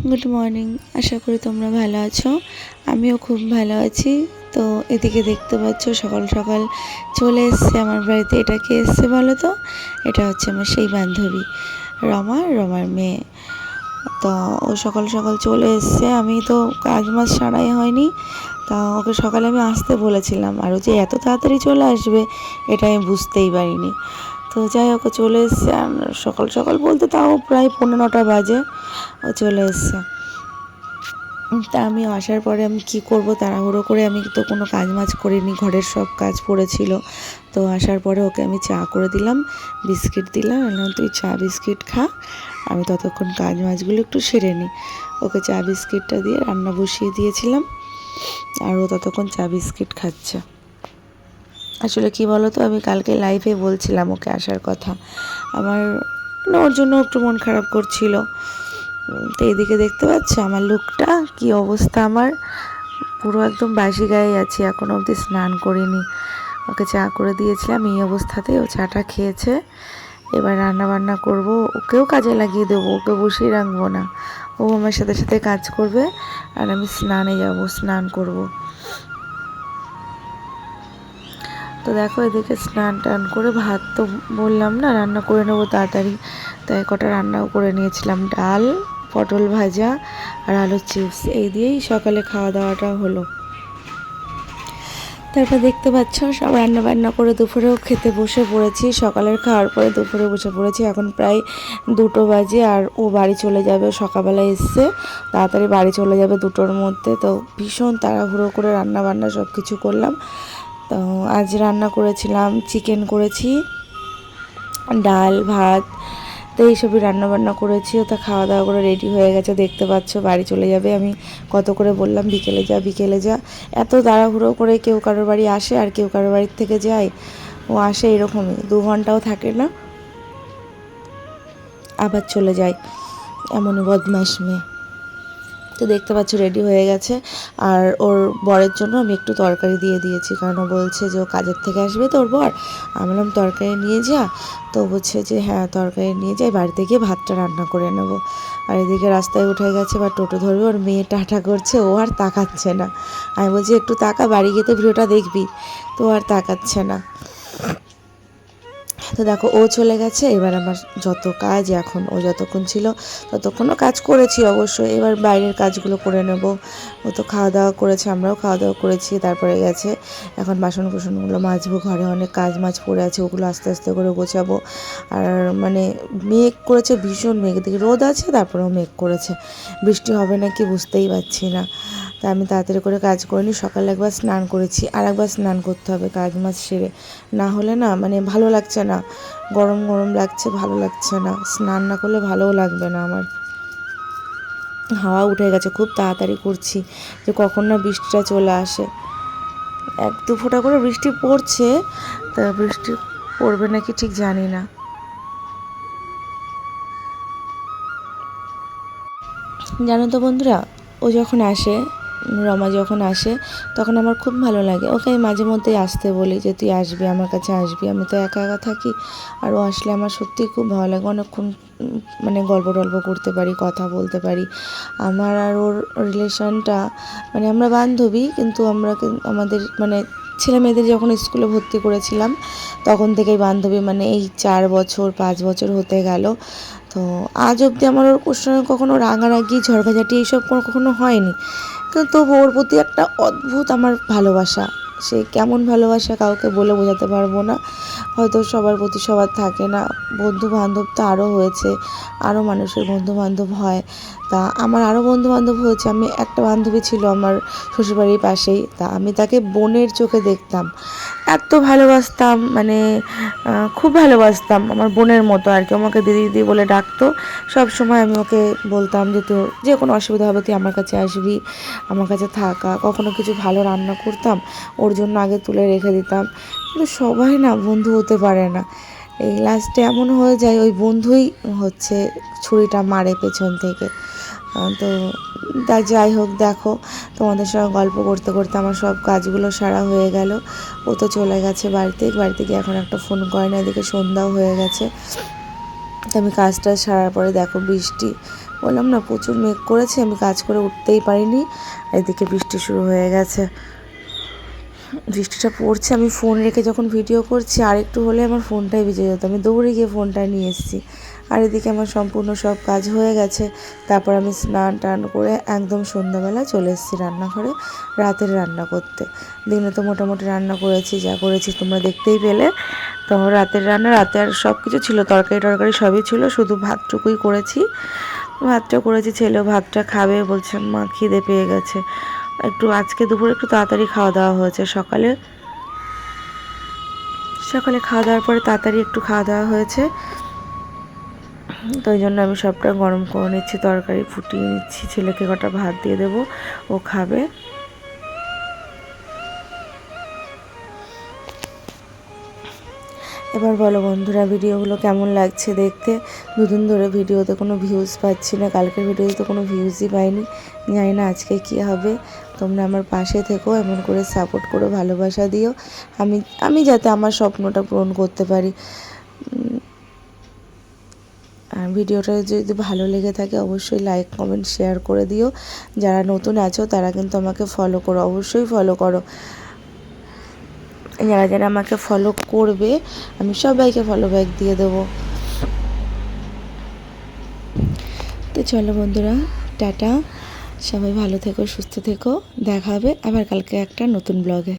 Good morning. আশা করি তোমরা ভালো আছো, আমিও খুব ভালো আছি। তো এদিকে দেখতে পাচ্ছ সকাল সকাল চলে এসছে আমার বাড়িতে। এটা কে এসছে বলো তো? এটা হচ্ছে আমার সেই বান্ধবী রমার মেয়ে। তো ও সকাল সকাল চলে এসছে, আমি তো কাজ মাস সারাই হয়নি। তা ওকে সকালে আমি আসতে বলেছিলাম, আর ও যে এত তাড়াতাড়ি চলে আসবে এটা আমি বুঝতেই পারিনি। তো যাই হোক, চলে এসছে। সকাল সকাল বলতে তাও প্রায় 9:45 বাজে ও চলে এসছে। তা আমি আসার পরে আমি কী করব, তাড়াহুড়ো করে আমি তো কোনো কাজ মাজ করিনি, ঘরের সব কাজ পড়েছিল। তো আসার পরে ওকে আমি চা করে দিলাম, বিস্কিট দিলাম, তুই চা বিস্কিট খা, আমি ততক্ষণ কাজ মাছগুলো একটু সেরে নিই। ওকে চা বিস্কিটটা দিয়ে রান্না বসিয়ে দিয়েছিলাম, আর ও ততক্ষণ চা বিস্কিট খাচ্ছে। আসলে কি বলো তো, আমি কালকে লাইভে বলছিলাম ওকে আসার কথা, আমার ওর জন্য একটু মন খারাপ করছিল। তো এদিকে দেখতে পাচ্ছ আমার লুকটা কি অবস্থা, আমার পুরো একদম বাসি গায়ে আছি, এখনও অবধি স্নান করিনি। ওকে চা করে দিয়েছিলাম, এই অবস্থাতেই ও চাটা খেয়েছে। এবার রান্না বান্না করবো, ওকেও কাজে লাগিয়ে দেবো, ওকে বসিয়ে রাখবো না। ও আমার সাথে সাথে কাজ করবে, আর আমি স্নানে যাব, স্নান করব। তো দেখো এদিকে স্নান টান করে ভাত তো বললাম না রান্না করে নেবো তাড়াতাড়ি, তাই কটা রান্নাও করে নিয়েছিলাম। ডাল, পটল ভাজা আর আলুর চিপস, এই দিয়েই সকালে খাওয়া দাওয়াটা হলো। তারপর দেখতে পাচ্ছ সব রান্না বান্না করে দুপুরেও খেতে বসে পড়েছি। সকালের খাওয়ার পরে দুপুরে বসে পড়েছি, এখন প্রায় 2টো বাজে। আর ও বাড়ি চলে যাবে, সকালবেলায় এসছে, তাড়াতাড়ি বাড়ি চলে যাবে 2টোর মধ্যে। তো ভীষণ তাড়াহুড়ো করে রান্না বান্না সব কিছু করলাম। তো আজ রান্না করেছিলাম, চিকেন করেছি, ডাল ভাত, তো এইসবই রান্নাবান্না করেছি। ও তা খাওয়া দাওয়া করে রেডি হয়ে গেছে, দেখতে পাচ্ছ বাড়ি চলে যাবে। আমি কত করে বললাম বিকেলে যা বিকেলে যা, এত তাড়াহুড়ো করে কেউ কারোর বাড়ি আসে আর কেউ কারোর বাড়ির থেকে যায়। ও আসে এরকমই, 2 ঘন্টাও থাকে না, আবার চলে যায়, এমনই বদমাশ মেয়ে। তো দেখতে পাচ্ছ রেডি হয়ে গেছে, আর ওর বরের জন্য আমি একটু তরকারি দিয়ে দিয়েছি, কারণ ও বলছে যে ও কাজের থেকে আসবে তো ওর বর। আমি বললাম তরকারি নিয়ে যা, তো বলছে যে হ্যাঁ তরকারি নিয়ে যাই, বাড়িতে গিয়ে ভাতটা রান্না করে নেবো। আর এদিকে রাস্তায় উঠে গেছে, বা টোটো ধরবে, ওর মেয়ে টাটা করছে, ও আর তাকাচ্ছে না। আমি বলছি একটু তাকা, বাড়ি গিয়ে তো ভিডিওটা দেখবি, তো আর তাকাচ্ছে না। তো দেখো ও চলে গেছে, এবার আমার যত কাজ, এখন ও যতক্ষণ ছিল ততক্ষণও কাজ করেছি অবশ্যই, এবার বাইরের কাজগুলো করে নেব। ও তো খাওয়া দাওয়া করেছে, আমরাও খাওয়া দাওয়া করেছি, তারপরে গেছে। এখন বাসন কুসনগুলো মাজবো, ঘরে অনেক কাজ মাছ পড়ে আছে, ওগুলো আস্তে আস্তে করে গোছাবো। আর মানে মেঘ করেছে, ভীষণ মেঘ, দিকে রোদ আছে তারপরেও মেঘ করেছে, বৃষ্টি হবে নাকি বুঝতেই পারছি না। তা আমি তাড়াতাড়ি করে কাজ করে নিই। সকালে একবার স্নান করেছি, আর একবার স্নান করতে হবে কাজ মাছ সেরে, না হলে না মানে ভালো লাগছে না, গরম গরম লাগছে, ভালো লাগছে না, স্নান না করলে ভালোও লাগবে না আমার। হাওয়া উঠে গেছে, খুব তাড়াতাড়ি করছি যে কখন না বৃষ্টিটা চলে আসে। 1-2 ফোঁটা করে বৃষ্টি পড়ছে, তা বৃষ্টি পড়বে নাকি ঠিক জানি না। জানো তো বন্ধুরা, ও যখন আসে, রমা যখন আসে, তখন আমার খুব ভালো লাগে। ওকে আমি মাঝে মধ্যেই আসতে বলি যে তুই আসবি, আমার কাছে আসবি, আমি তো একা একা থাকি। আর ও আসলে আমার সত্যিই খুব ভালো লাগে, অনেকক্ষণ মানে গল্প টল্প করতে পারি, কথা বলতে পারি। আমার আর ওর রিলেশনটা, মানে আমরা বান্ধবী, কিন্তু আমাদের মানে ছেলে মেয়েদের যখন স্কুলে ভর্তি করেছিলাম তখন থেকেই বান্ধবী, মানে এই 4 বছর 5 বছর হতে গেল। তো আজ অবধি আমার ওর সঙ্গে কখনো রাগারাগি ঝগড়াঝাটি এইসব কখনো হয়নি, কিন্তু তবু ওর প্রতি একটা অদ্ভুত আমার ভালোবাসা। সে কেমন ভালোবাসা কাউকে বলে বোঝাতে পারবো না, হয়তো সবার প্রতি সবার থাকে না। বন্ধু বান্ধব তো আরও হয়েছে, আরও মানুষের বন্ধু বান্ধব হয়। তা আমার আরও বন্ধু বান্ধব হয়েছে। আমি একটা বান্ধবী ছিল আমার শ্বশুরবাড়ির পাশেই, তা আমি তাকে বোনের চোখে দেখতাম, এত ভালোবাসতাম, মানে খুব ভালোবাসতাম, আমার বোনের মতো আর কি। আমাকে দিদি দিদি বলে ডাকতো, সব সময় আমি ওকে বলতাম যে তোর যে কোনো অসুবিধা হবে তুই আমার কাছে আসবি, আমার কাছে থাকা। কখনো কিছু ভালো রান্না করতাম, ওর জন্য আগে তুলে রেখে দিতাম। কিন্তু সবাই না বন্ধু হতে পারে না, এই লাস্টে এমন হয়ে যায় ওই বন্ধুই হচ্ছে ছুরিটা মারে পেছন থেকে। তো যাই হোক, দেখো তোমাদের সঙ্গে গল্প করতে করতে আমার সব কাজগুলো সারা হয়ে গেল। ও তো চলে গেছে বাড়িতে গিয়ে এখন একটা ফোন করে না, এদিকে সন্ধ্যাও হয়ে গেছে। তো আমি কাজটা সারার পরে দেখো বৃষ্টি বললাম না প্রচুর মেঘ করেছে, আমি কাজ করে উঠতেই পারিনি। এদিকে বৃষ্টি শুরু হয়ে গেছে, বৃষ্টিটা পড়ছে। আমি ফোন রেখে যখন ভিডিও করছি আর একটু হলে আমার ফোনটাই ভিজে যেত, আমি দৌড়ে গিয়ে ফোনটা নিয়ে এসেছি। আর এদিকে আমার সম্পূর্ণ সব কাজ হয়ে গেছে। তারপর আমি স্নান টান করে একদম সন্ধ্যাবেলা চলে এসেছি রান্নাঘরে রাতের রান্না করতে। দিনে তো মোটামুটি রান্না করেছি, যা করেছি তোমরা দেখতেই পেলে। তো রাতের রান্না, রাতে আর সব কিছু ছিল, তরকারি টরকারি সবই ছিল, শুধু ভাতটুকুই করেছি। ভাতটা করেছি, ছেলেও ভাতটা খাবে বলছে, মা খিদে পেয়ে গেছে। একটু আজকে দুপুরে একটু তাড়াতাড়ি খাওয়া দাওয়া হয়েছে, সকালে খাওয়া দাওয়ার পরে তাড়াতাড়ি একটু খাওয়া দাওয়া হয়েছে। তো ওই জন্য আমি সবটা গরম করে নিচ্ছি, তরকারি ফুটিয়ে নিচ্ছি, ছেলেকে কটা ভাত দিয়ে দেবো, ও খাবে। এবার বলো বন্ধুরা, ভিডিওগুলো কেমন লাগছে দেখতে? দুদিন ধরে ভিডিওতে কোনো ভিউজ পাচ্ছি না, কালকের ভিডিওতে তো কোনো ভিউজই পাইনি, জানি না আজকে কী হবে। তোমরা আমার পাশে থেকো, এমন করে সাপোর্ট করো, ভালোবাসা দিও, আমি যাতে আমার স্বপ্নটা পূরণ করতে পারি। আর ভিডিওটা যদি ভালো লেগে থাকে অবশ্যই লাইক কমেন্ট শেয়ার করে দিও। যারা নতুন আছো তারা কিন্তু আমাকে ফলো করো, অবশ্যই ফলো করো। যারা যারা আমাকে ফলো করবে আমি সবাইকে ফলো ব্যাক দিয়ে দেবো। তো চলো বন্ধুরা, টাটা, সবাই ভালো থেকো, সুস্থ থেকো, দেখা হবে আবার কালকে একটা নতুন ব্লগে।